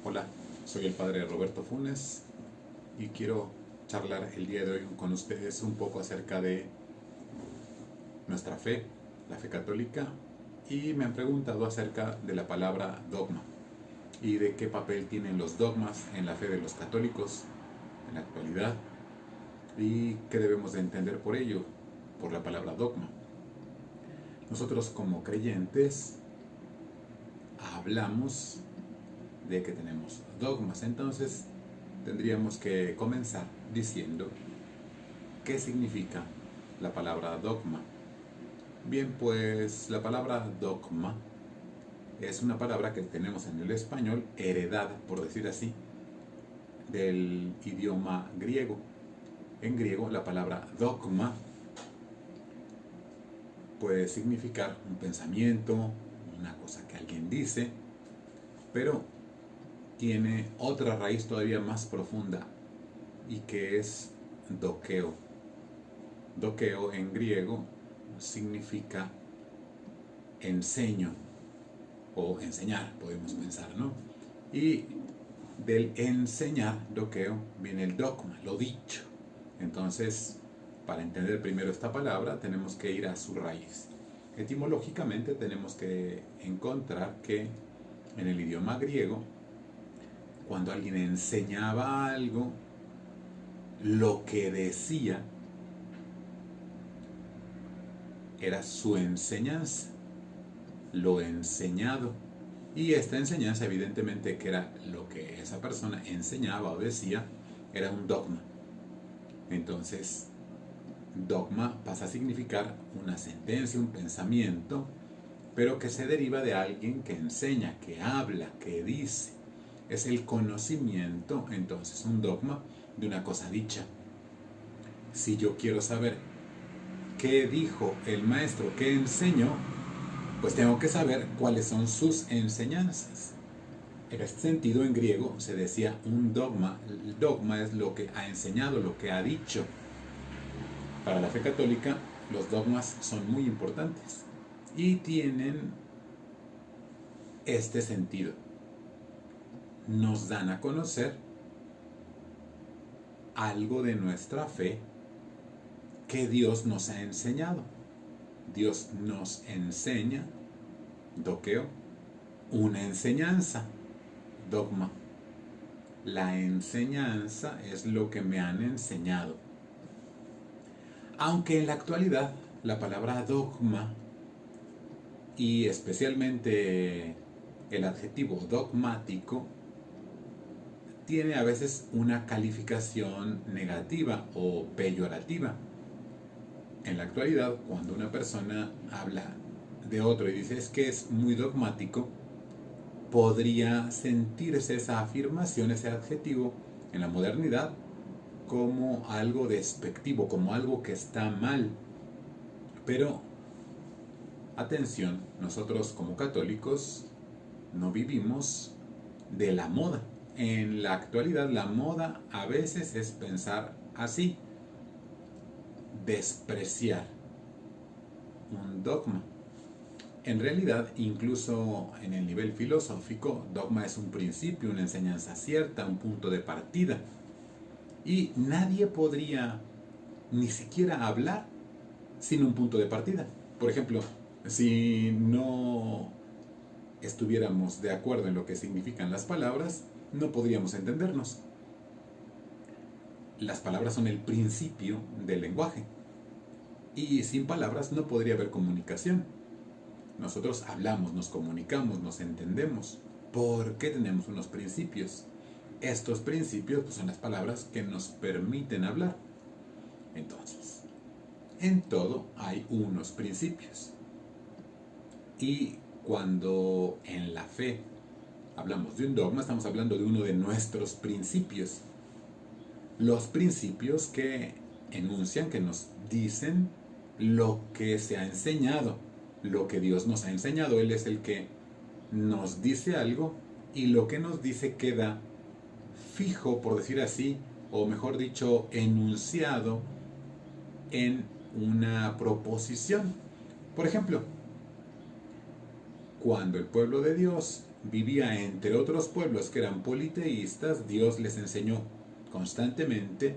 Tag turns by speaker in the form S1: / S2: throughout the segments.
S1: Hola, soy el padre Roberto Funes y quiero charlar el día de hoy con ustedes un poco acerca de nuestra fe, la fe católica, y me han preguntado acerca de la palabra dogma y de qué papel tienen los dogmas en la fe de los católicos en la actualidad y qué debemos de entender por ello, por la palabra dogma. Nosotros como creyentes hablamos de que tenemos dogmas, entonces tendríamos que comenzar diciendo qué significa la palabra dogma. Bien, pues la palabra dogma es una palabra que tenemos en el español heredada, por decir así, del idioma griego. En griego la palabra dogma puede significar un pensamiento, una cosa que alguien dice, pero tiene otra raíz todavía más profunda y que es dokeo. Dokeo en griego significa enseño o enseñar, podemos pensar, ¿no? Y del enseñar, dokeo, viene el dogma, lo dicho. Entonces, para entender primero esta palabra, tenemos que ir a su raíz. Etimológicamente tenemos que encontrar que en el idioma griego, cuando alguien enseñaba algo, lo que decía era su enseñanza, lo enseñado. Y esta enseñanza, evidentemente, que era lo que esa persona enseñaba o decía, era un dogma. Entonces, dogma pasa a significar una sentencia, un pensamiento, pero que se deriva de alguien que enseña, que habla, que dice. Es el conocimiento, entonces, un dogma de una cosa dicha. Si yo quiero saber qué dijo el maestro, qué enseñó, pues tengo que saber cuáles son sus enseñanzas. En este sentido, en griego se decía un dogma. El dogma es lo que ha enseñado, lo que ha dicho. Para la fe católica, los dogmas son muy importantes y tienen este sentido. Nos dan a conocer algo de nuestra fe que Dios nos ha enseñado. Dios nos enseña, dokeo, una enseñanza, dogma. La enseñanza es lo que me han enseñado. Aunque en la actualidad la palabra dogma y especialmente el adjetivo dogmático tiene a veces una calificación negativa o peyorativa. En la actualidad, cuando una persona habla de otro y dice es que es muy dogmático, podría sentirse esa afirmación, ese adjetivo, en la modernidad como algo despectivo, como algo que está mal. Pero, atención, nosotros como católicos no vivimos de la moda. En la actualidad la moda a veces es pensar así, despreciar un dogma. En realidad, incluso en el nivel filosófico, dogma es un principio, una enseñanza cierta, un punto de partida. Y nadie podría ni siquiera hablar sin un punto de partida. Por ejemplo, si no estuviéramos de acuerdo en lo que significan las palabras, no podríamos entendernos. Las palabras son el principio del lenguaje. Y sin palabras no podría haber comunicación. Nosotros hablamos, nos comunicamos, nos entendemos, porque tenemos unos principios. Estos principios pues, son las palabras que nos permiten hablar. Entonces, en todo hay unos principios. Y cuando en la fe hablamos de un dogma, estamos hablando de uno de nuestros principios. Los principios que enuncian, que nos dicen lo que se ha enseñado, lo que Dios nos ha enseñado. Él es el que nos dice algo y lo que nos dice queda fijo, por decir así, o mejor dicho, enunciado en una proposición. Por ejemplo, cuando el pueblo de Dios vivía entre otros pueblos que eran politeístas, Dios les enseñó constantemente,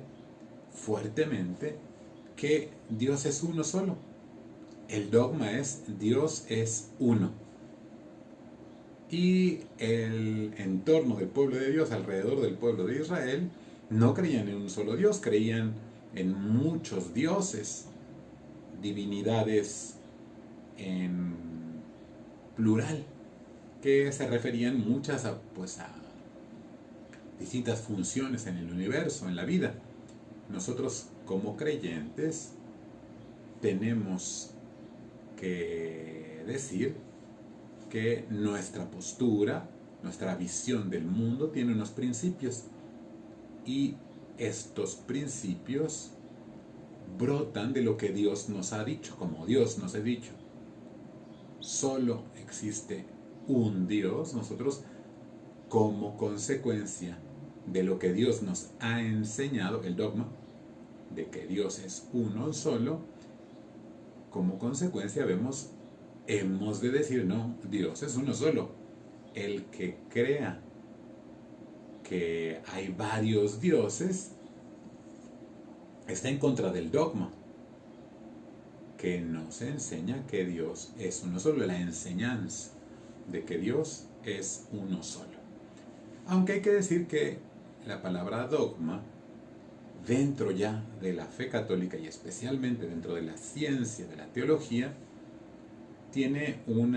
S1: fuertemente, que Dios es uno solo. El dogma es Dios es uno. Y el entorno del pueblo de Dios, alrededor del pueblo de Israel, no creían en un solo Dios, creían en muchos dioses, divinidades en plural, que se referían muchas a distintas funciones en el universo, en la vida. Nosotros como creyentes tenemos que decir que nuestra postura, nuestra visión del mundo tiene unos principios, y estos principios brotan de lo que Dios nos ha dicho, como Dios nos ha dicho. Solo existe un Dios. Nosotros, como consecuencia de lo que Dios nos ha enseñado, el dogma de que Dios es uno solo, como consecuencia hemos de decir, no, Dios es uno solo. El que crea que hay varios dioses está en contra del dogma que nos enseña que Dios es uno solo, la enseñanza de que Dios es uno solo. Aunque hay que decir que la palabra dogma, dentro ya de la fe católica y especialmente dentro de la ciencia de la teología, tiene un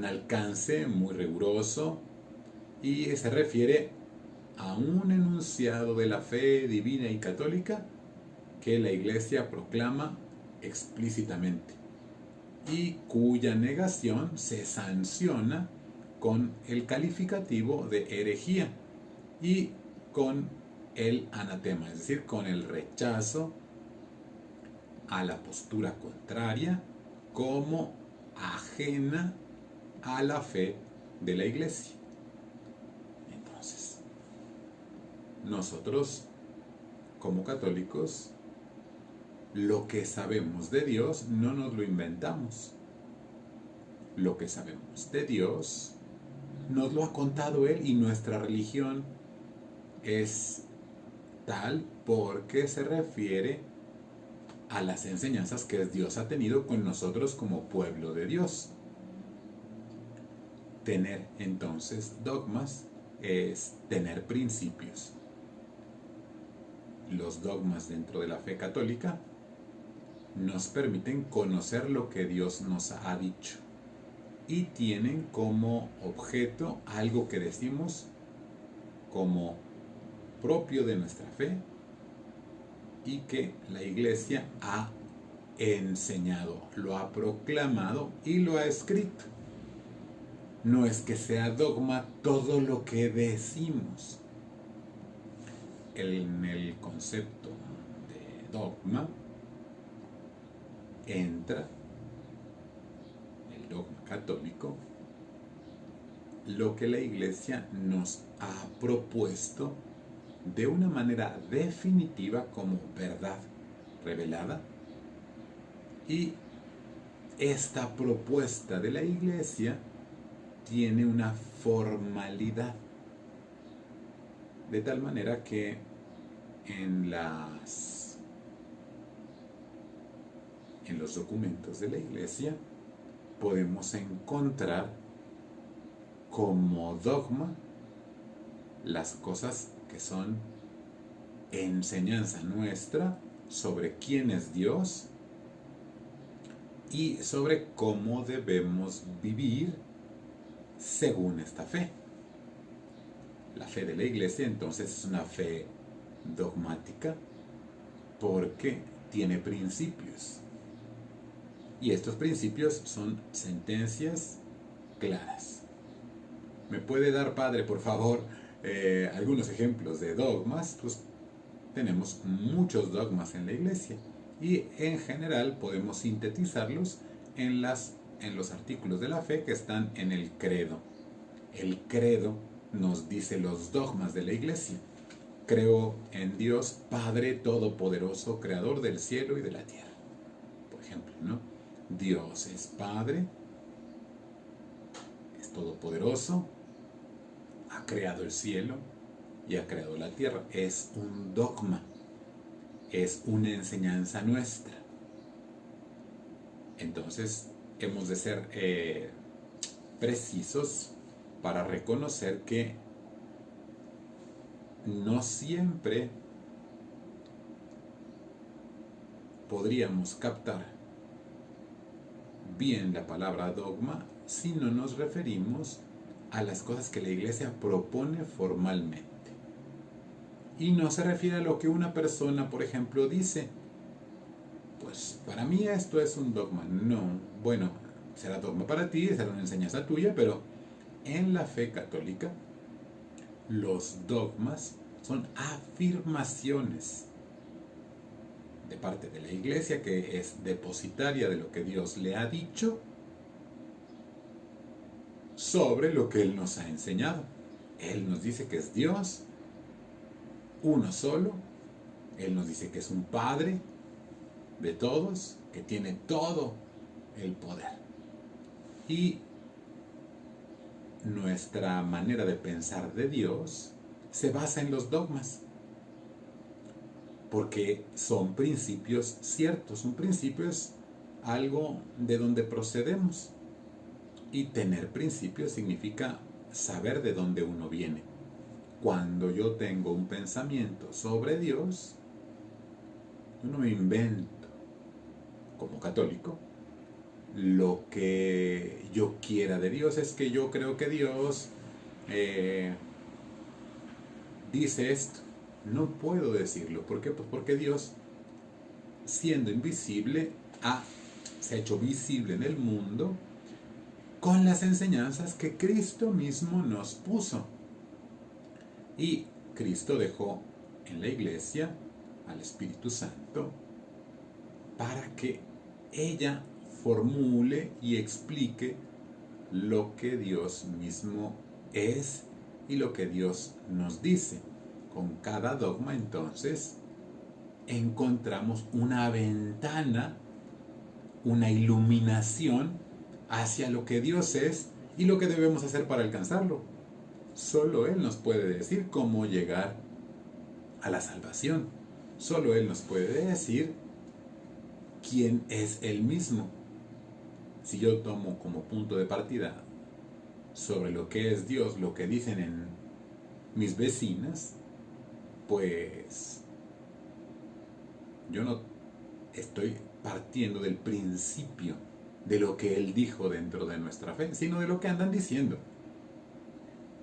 S1: alcance muy riguroso y se refiere a un enunciado de la fe divina y católica que la Iglesia proclama explícitamente y cuya negación se sanciona con el calificativo de herejía y con el anatema, es decir, con el rechazo a la postura contraria como ajena a la fe de la Iglesia. Entonces, nosotros como católicos, lo que sabemos de Dios no nos lo inventamos. Lo que sabemos de Dios nos lo ha contado Él, y nuestra religión es tal porque se refiere a las enseñanzas que Dios ha tenido con nosotros como pueblo de Dios. Tener entonces dogmas es tener principios. Los dogmas dentro de la fe católica nos permiten conocer lo que Dios nos ha dicho y tienen como objeto algo que decimos como propio de nuestra fe y que la Iglesia ha enseñado, lo ha proclamado y lo ha escrito. No es que sea dogma todo lo que decimos. En el concepto de dogma entra el dogma católico, lo que la Iglesia nos ha propuesto de una manera definitiva como verdad revelada, y esta propuesta de la Iglesia tiene una formalidad, de tal manera que en los documentos de la Iglesia podemos encontrar como dogma las cosas que son enseñanza nuestra sobre quién es Dios y sobre cómo debemos vivir según esta fe. La fe de la Iglesia entonces es una fe dogmática porque tiene principios, y estos principios son sentencias claras. ¿Me puede dar, padre, por favor, algunos ejemplos de dogmas? Pues tenemos muchos dogmas en la Iglesia y en general podemos sintetizarlos en los artículos de la fe que están en el credo. El credo nos dice los dogmas de la Iglesia. Creo en Dios Padre Todopoderoso, Creador del cielo y de la tierra, por ejemplo, ¿no? Dios es Padre, es todopoderoso, ha creado el cielo y ha creado la tierra. Es un dogma, es una enseñanza nuestra. Entonces hemos de ser precisos para reconocer que no siempre podríamos captar bien la palabra dogma si no nos referimos a las cosas que la Iglesia propone formalmente. Y no se refiere a lo que una persona, por ejemplo, dice. Pues para mí esto es un dogma. No, bueno, será dogma para ti, será una enseñanza tuya, pero en la fe católica los dogmas son afirmaciones de parte de la Iglesia, que es depositaria de lo que Dios le ha dicho sobre lo que Él nos ha enseñado. Él nos dice que es Dios, uno solo. Él nos dice que es un Padre de todos, que tiene todo el poder. Y nuestra manera de pensar de Dios se basa en los dogmas, porque son principios ciertos. Un principio es algo de donde procedemos, y tener principios significa saber de dónde uno viene. Cuando yo tengo un pensamiento sobre Dios, yo no me invento, como católico, lo que yo quiera de Dios. Es que yo creo que Dios dice esto. No puedo decirlo. ¿Por qué? Pues porque Dios, siendo invisible, se ha hecho visible en el mundo con las enseñanzas que Cristo mismo nos puso. Y Cristo dejó en la Iglesia al Espíritu Santo para que ella formule y explique lo que Dios mismo es y lo que Dios nos dice. Con cada dogma, entonces, encontramos una ventana, una iluminación hacia lo que Dios es y lo que debemos hacer para alcanzarlo. Solo Él nos puede decir cómo llegar a la salvación. Solo Él nos puede decir quién es Él mismo. Si yo tomo como punto de partida sobre lo que es Dios, lo que dicen en mis vecinas, pues yo no estoy partiendo del principio de lo que Él dijo dentro de nuestra fe, sino de lo que andan diciendo.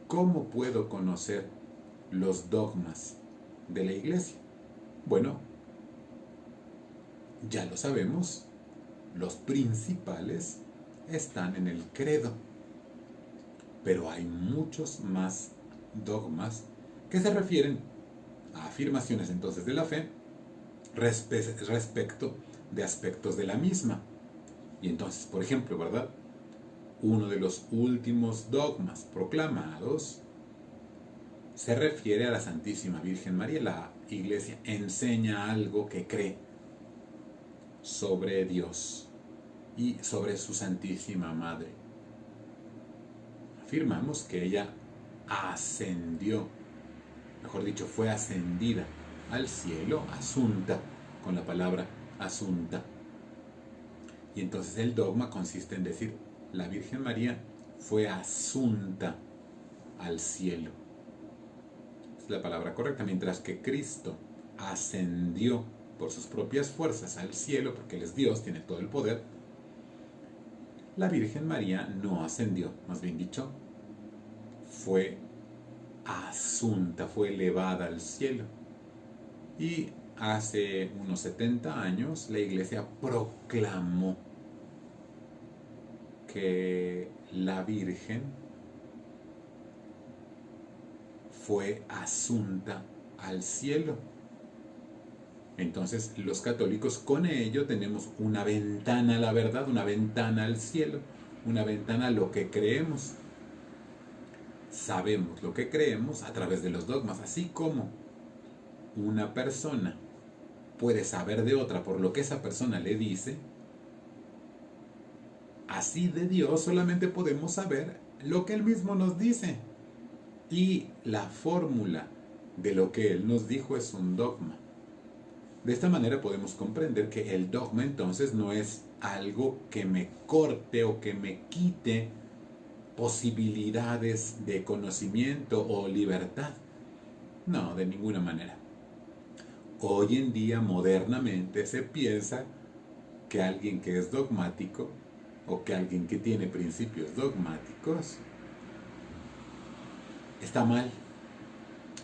S1: ¿Cómo puedo conocer los dogmas de la Iglesia? Bueno, ya lo sabemos, los principales están en el credo, pero hay muchos más dogmas que se refieren a afirmaciones entonces de la fe respecto de aspectos de la misma. Y entonces, por ejemplo, ¿verdad? Uno de los últimos dogmas proclamados se refiere a la Santísima Virgen María. La Iglesia enseña algo que cree sobre Dios y sobre su Santísima Madre. Afirmamos que ella ascendió, mejor dicho, fue ascendida al cielo, asunta, con la palabra asunta. Y entonces el dogma consiste en decir, la Virgen María fue asunta al cielo. Es la palabra correcta, mientras que Cristo ascendió por sus propias fuerzas al cielo, porque Él es Dios, tiene todo el poder. La Virgen María no ascendió, más bien dicho, fue asunta, fue elevada al cielo. Y hace unos 70 años la Iglesia proclamó que la Virgen fue asunta al cielo. Entonces los católicos con ello tenemos una ventana a la verdad, una ventana al cielo, una ventana a lo que creemos. Sabemos lo que creemos a través de los dogmas, así como una persona puede saber de otra por lo que esa persona le dice. Así de Dios solamente podemos saber lo que Él mismo nos dice. Y la fórmula de lo que Él nos dijo es un dogma. De esta manera podemos comprender que el dogma entonces no es algo que me corte o que me quite posibilidades de conocimiento o libertad. No, de ninguna manera. Hoy en día, modernamente, se piensa que alguien que es dogmático o que alguien que tiene principios dogmáticos está mal.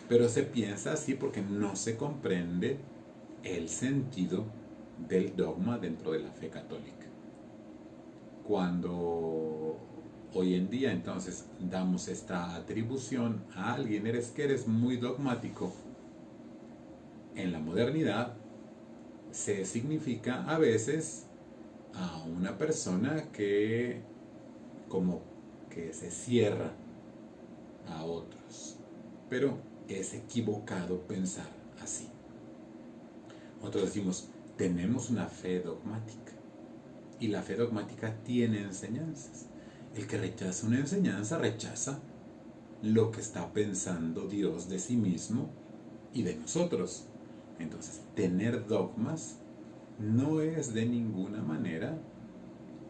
S1: Pero se piensa así porque no se comprende el sentido del dogma dentro de la fe católica. Cuando hoy en día entonces damos esta atribución a alguien, que eres muy dogmático, en la modernidad se significa a veces a una persona que como que se cierra a otros, pero es equivocado pensar así. Nosotros decimos, tenemos una fe dogmática y la fe dogmática tiene enseñanzas. El que rechaza una enseñanza rechaza lo que está pensando Dios de sí mismo y de nosotros. Entonces, tener dogmas no es de ninguna manera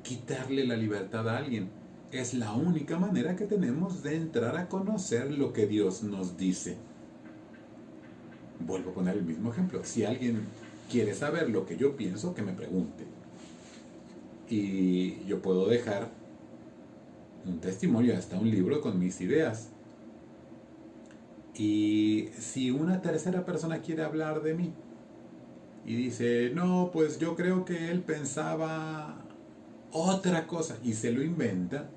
S1: quitarle la libertad a alguien. Es la única manera que tenemos de entrar a conocer lo que Dios nos dice. Vuelvo a poner el mismo ejemplo. Si alguien quiere saber lo que yo pienso, que me pregunte. Y yo puedo dejar un testimonio, hasta un libro con mis ideas. Y si una tercera persona quiere hablar de mí y dice, no, pues yo creo que él pensaba otra cosa y se lo inventa,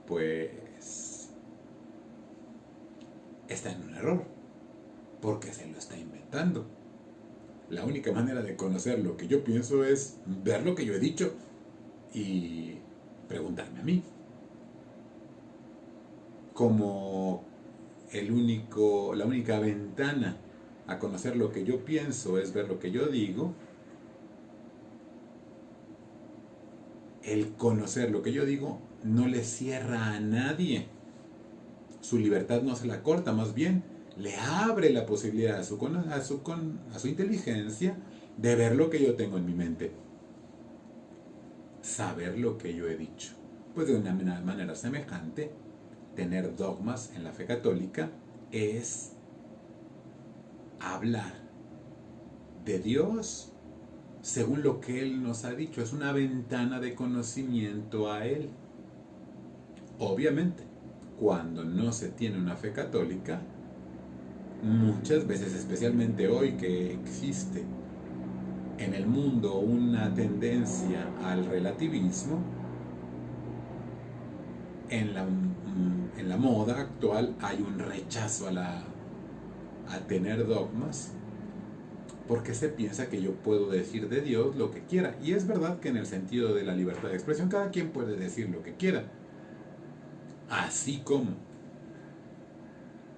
S1: pues está en un error, porque se lo está inventando. La única manera de conocer lo que yo pienso es ver lo que yo he dicho y preguntarme a mí. Como la única ventana a conocer lo que yo pienso es ver lo que yo digo, el conocer lo que yo digo no le cierra a nadie. Su libertad no se la corta, más bien le abre la posibilidad a su inteligencia de ver lo que yo tengo en mi mente. Saber lo que yo he dicho. Pues de una manera semejante, tener dogmas en la fe católica es hablar de Dios según lo que Él nos ha dicho. Es una ventana de conocimiento a Él. Obviamente, cuando no se tiene una fe católica, muchas veces, especialmente hoy que existe en el mundo una tendencia al relativismo, en la moda actual hay un rechazo a tener dogmas, porque se piensa que yo puedo decir de Dios lo que quiera. Y es verdad que en el sentido de la libertad de expresión, cada quien puede decir lo que quiera. Así como,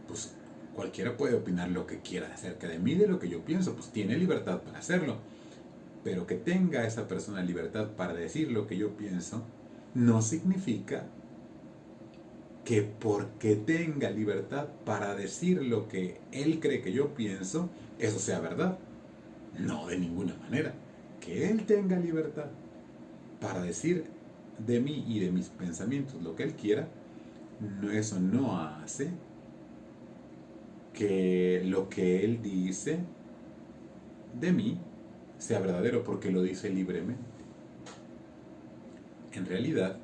S1: pues cualquiera puede opinar lo que quiera acerca de mí, de lo que yo pienso, pues tiene libertad para hacerlo. Pero que tenga esa persona libertad para decir lo que yo pienso, no significa que porque tenga libertad para decir lo que él cree que yo pienso, eso sea verdad. No, de ninguna manera. Que él tenga libertad para decir de mí y de mis pensamientos lo que él quiera, eso no hace que lo que él dice de mí sea verdadero, porque lo dice libremente. En realidad,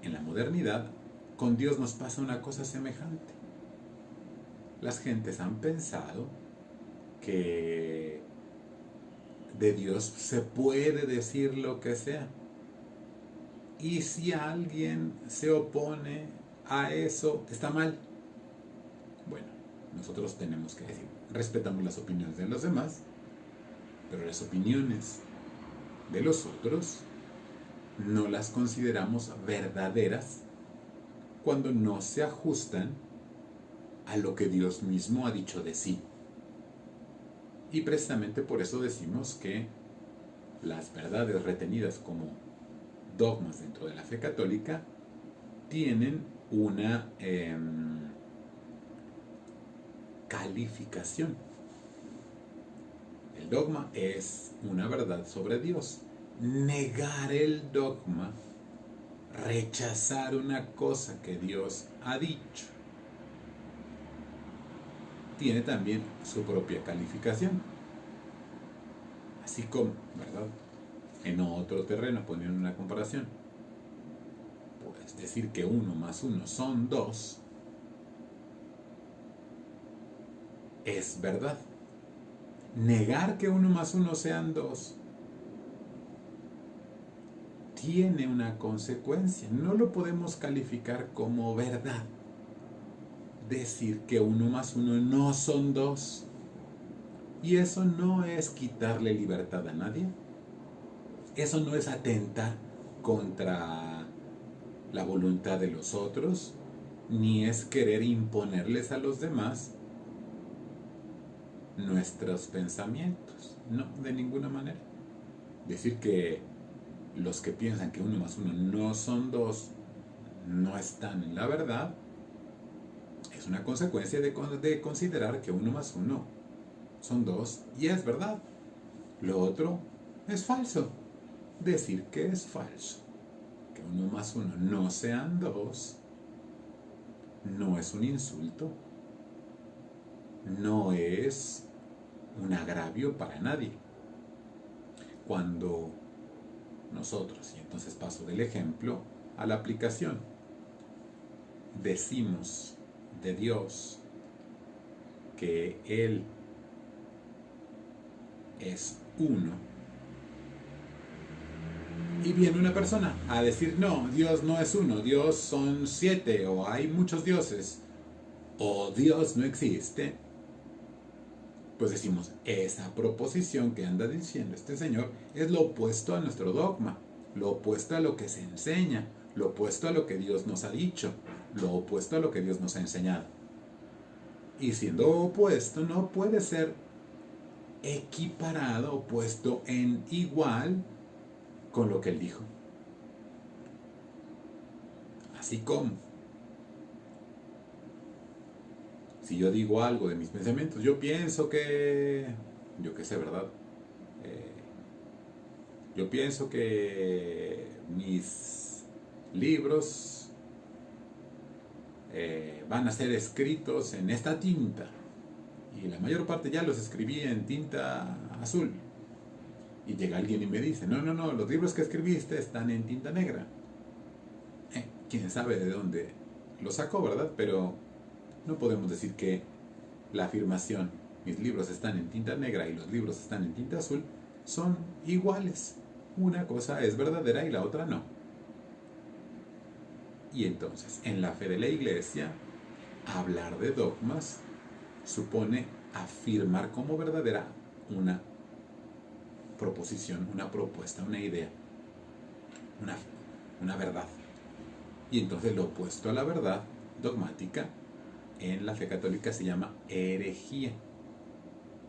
S1: en la modernidad, con Dios nos pasa una cosa semejante. Las gentes han pensado que de Dios se puede decir lo que sea. Y si alguien se opone a eso, está mal. Bueno, nosotros tenemos que decir, respetamos las opiniones de los demás, pero las opiniones de los otros no las consideramos verdaderas cuando no se ajustan a lo que Dios mismo ha dicho de sí. Y precisamente por eso decimos que las verdades retenidas como dogmas dentro de la fe católica tienen una calificación. El dogma es una verdad sobre Dios. Negar el dogma, rechazar una cosa que Dios ha dicho, tiene también su propia calificación. Así como, ¿verdad? En otro terreno, poniendo una comparación, pues decir que 1 más 1 son 2 es verdad. Negar que 1 más 1 sean 2 tiene una consecuencia. No lo podemos calificar como verdad. Decir que 1 más 1 no son 2. Y eso no es quitarle libertad a nadie. Eso no es atentar contra la voluntad de los otros, ni es querer imponerles a los demás nuestros pensamientos. No, de ninguna manera. Decir que los que piensan que 1 más 1 no son 2 no están en la verdad es una consecuencia de considerar que 1 más 1 son 2 y es verdad. Lo otro es falso. Decir que es falso, que 1 más 1 no sean 2, no es un insulto, no es un agravio para nadie. Cuando nosotros, y entonces paso del ejemplo a la aplicación, decimos de Dios que Él es uno, y viene una persona a decir, no, Dios no es uno, Dios son 7, o hay muchos dioses, o Dios no existe, pues decimos, esa proposición que anda diciendo este señor es lo opuesto a nuestro dogma, lo opuesto a lo que se enseña, lo opuesto a lo que Dios nos ha dicho, lo opuesto a lo que Dios nos ha enseñado. Y siendo opuesto, no puede ser equiparado o puesto en igual con lo que él dijo. Así como si yo digo algo de mis pensamientos, yo pienso que, yo qué sé, ¿verdad? Yo pienso que mis libros van a ser escritos en esta tinta, y la mayor parte ya los escribí en tinta azul. Y llega alguien y me dice, no, los libros que escribiste están en tinta negra. Quién sabe de dónde lo sacó, ¿verdad? Pero no podemos decir que la afirmación, mis libros están en tinta negra y los libros están en tinta azul, son iguales. Una cosa es verdadera y la otra no. Y entonces, en la fe de la Iglesia, hablar de dogmas supone afirmar como verdadera una proposición, una propuesta, una idea, una verdad. Y entonces lo opuesto a la verdad dogmática en la fe católica se llama herejía.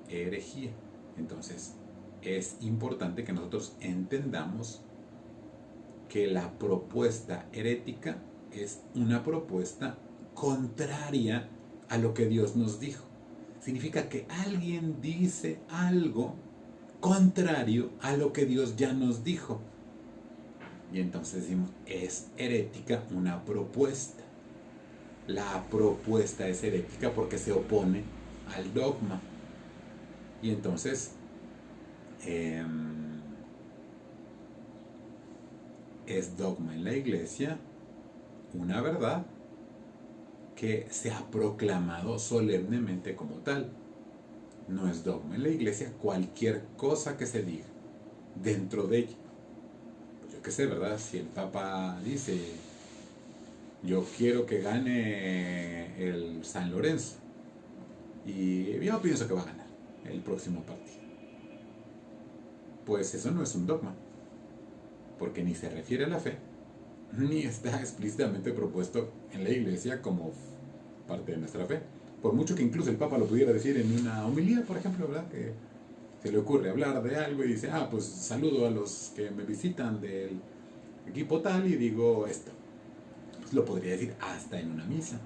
S1: Herejía. Entonces es importante que nosotros entendamos que la propuesta herética es una propuesta contraria a lo que Dios nos dijo. Significa que alguien dice algo contrario a lo que Dios ya nos dijo. Y entonces decimos, es herética una propuesta. La propuesta es herética porque se opone al dogma. Y entonces es dogma en la Iglesia una verdad que se ha proclamado solemnemente como tal. No es dogma en la Iglesia cualquier cosa que se diga dentro de ella. Pues yo qué sé, ¿verdad? Si el Papa dice, yo quiero que gane el San Lorenzo, y yo pienso que va a ganar el próximo partido, pues eso no es un dogma, porque ni se refiere a la fe, ni está explícitamente propuesto en la Iglesia como parte de nuestra fe. Por mucho que incluso el Papa lo pudiera decir en una homilía, por ejemplo, ¿verdad? Que se le ocurre hablar de algo y dice, pues saludo a los que me visitan del equipo tal y digo esto. Lo podría decir hasta en una misa.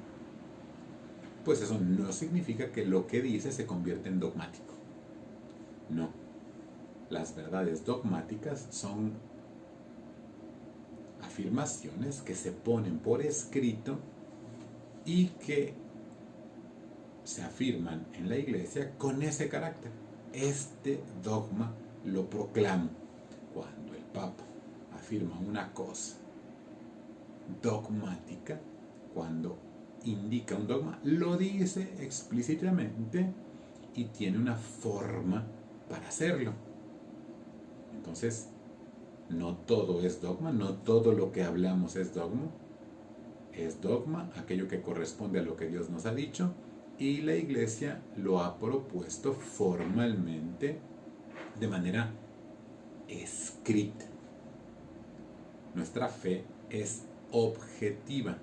S1: Pues eso no significa que lo que dice se convierte en dogmático. No. Las verdades dogmáticas son afirmaciones que se ponen por escrito y que se afirman en la iglesia con ese carácter. Este dogma lo proclamo. Cuando el Papa afirma una cosa dogmática, cuando indica un dogma, lo dice explícitamente y tiene una forma para hacerlo. Entonces, no todo es dogma, no todo lo que hablamos es dogma. Es dogma aquello que corresponde a lo que Dios nos ha dicho, y la iglesia lo ha propuesto formalmente de manera escrita. Nuestra fe es objetiva,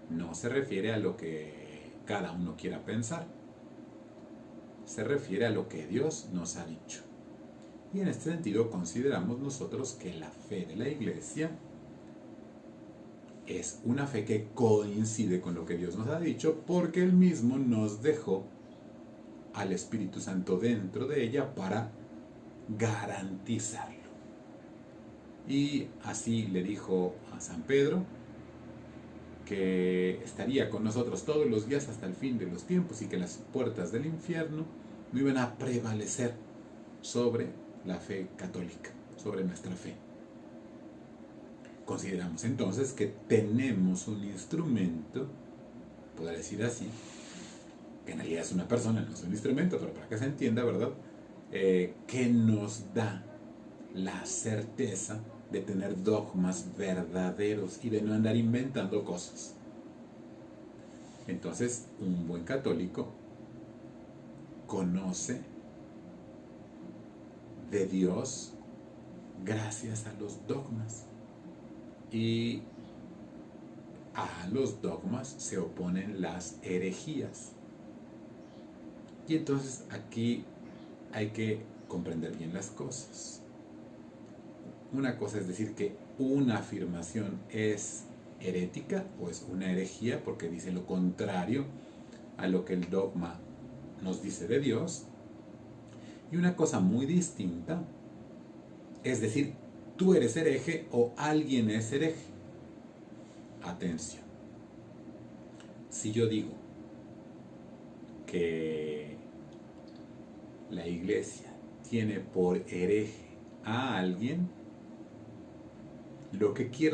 S1: no se refiere a lo que cada uno quiera pensar, se refiere a lo que Dios nos ha dicho. Y en este sentido consideramos nosotros que la fe de la iglesia es una fe que coincide con lo que Dios nos ha dicho, porque Él mismo nos dejó al Espíritu Santo dentro de ella para garantizarlo. Y así le dijo a San Pedro que estaría con nosotros todos los días hasta el fin de los tiempos y que las puertas del infierno no iban a prevalecer sobre la fe católica, sobre nuestra fe. Consideramos entonces que tenemos un instrumento, podría decir así, que en realidad es una persona, no es un instrumento, pero para que se entienda, ¿verdad? Que nos da la certeza de tener dogmas verdaderos y de no andar inventando cosas. Entonces, un buen católico conoce de Dios gracias a los dogmas. Y a los dogmas se oponen las herejías. Y entonces aquí hay que comprender bien las cosas. Una cosa es decir que una afirmación es herética o es una herejía porque dice lo contrario a lo que el dogma nos dice de Dios. Y una cosa muy distinta es decir, tú eres hereje o alguien es hereje. Atención. Si yo digo que la iglesia tiene por hereje a alguien, lo que quiero